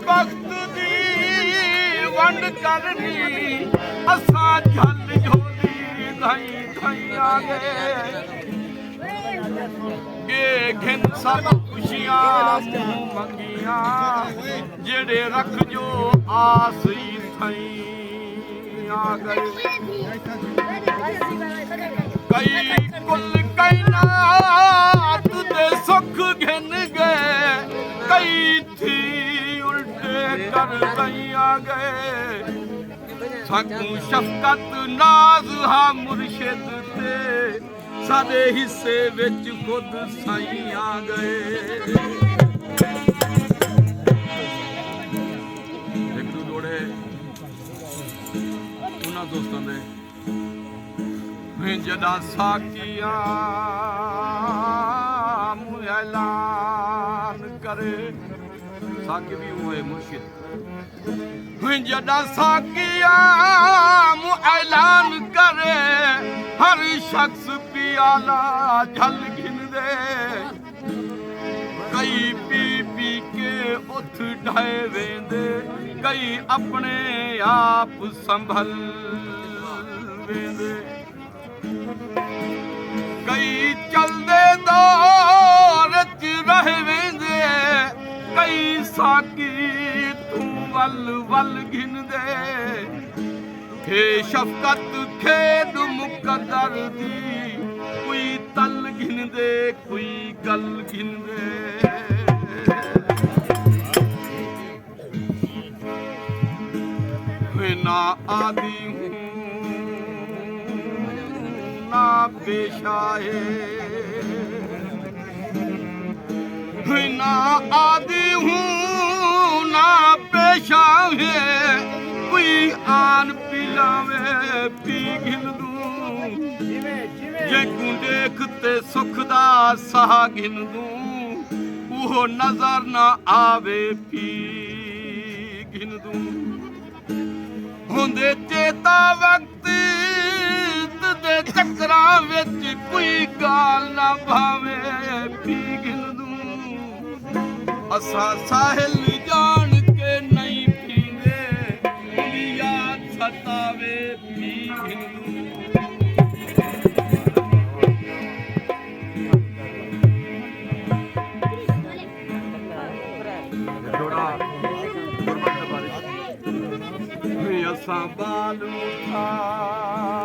वक्त दी वंड करनी असां झल झोली धाई धाई आ गए गे घिन सब खुशियां मुंह मंगियां जेड़े रख जो आस थई आ गए कई कुल कायनात दे सुख घिन गए कई थी उल्टे कर गई आ गए साकू शफकत नाज हा मुर्शिद ते साडे हिस्से विच खुद साईं आ गए एक दो जोड़े उन्हां दोस्तां दे जदा साकिया ऐलान करे साकी भी हुए मुर्शिद जदा साकिया ऐलान करे हर शख्स पियाला झल घिन दे कई पी पी के उठ ढाए वेंदे कई अपने आप संभल वेंदे कई चलदे दौर च रह वेंदे कई साकी तू वल वल घिन दे हे शफकत खेद मुकद्दर दी कोई तल घिन दे कोई गल घिन दे ना आदि ना पेशा है ना आदि हूँ ना पेशा है कोई आन पिलावे पी घिन दूं जे को देखते सुख दा साह घिन दूं वो नजर ना आवे पी घिन दूं होंदे चेता वक्त दे चक्रां विच कोई गाल ना भावे पी घिन दूं असां साहिल जान के नहीं पींदे याद सतावे पी घिन दूं असां बाल मुथाज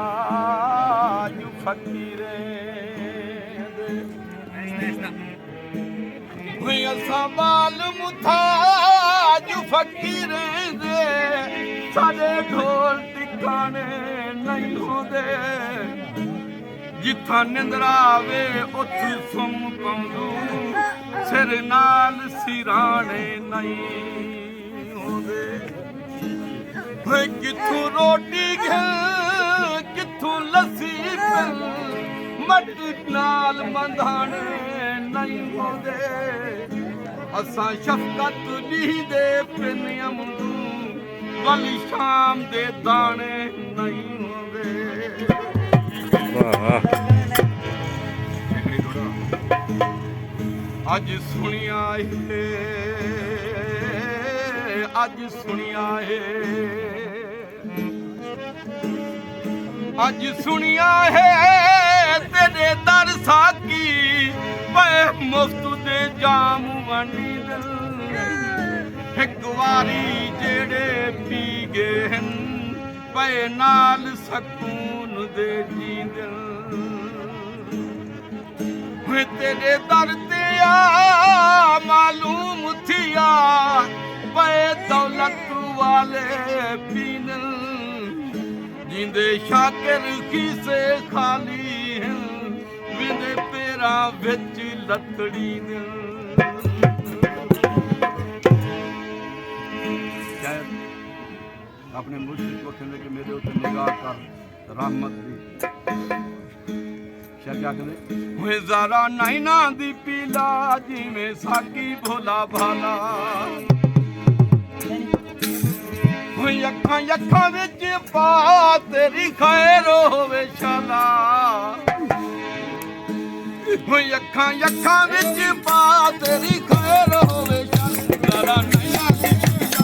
फकीरे असां बाल मुथाज फकीरे दे साडे ढोल टिकाणे नहीं होंदे जिथां निंदरा वे उथ सुम पवंदू सिर नाल सिराणे नहीं होंदे किथों रोटी किथों लस्सी मट नाल मंधाने नहीं होंदे असां शफकत ॾींदे पिनियम वल शाम दे दाने नहीं होंदे अज सुनिया है अज सुनिया है अज सुनिया है तेरे दर साकी पे मुफ्त दे जाम वनी दिल एक वारी जेड़े पी गए हन पे नाल सकून दे जी दिल तेरे दर ते आ मालूम थिया पे दौलत वाले पीन जिंदे शाकिर खीसे खाली हैं विंदे पेरा विच लतड़ी अपने मुर्शिद को कहने के मेरे ऊपर निगाह कर रहमत दी क्या कहते हुए जरा नैना दी पीला जिमें साकी भोला भाला अखां अखां विच पा तेरी खैर होवे शाला अखां अखां विच पा तेरी खैर होवे शाला जरा नैना दी पीला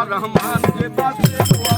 रहमान के पासे दुआ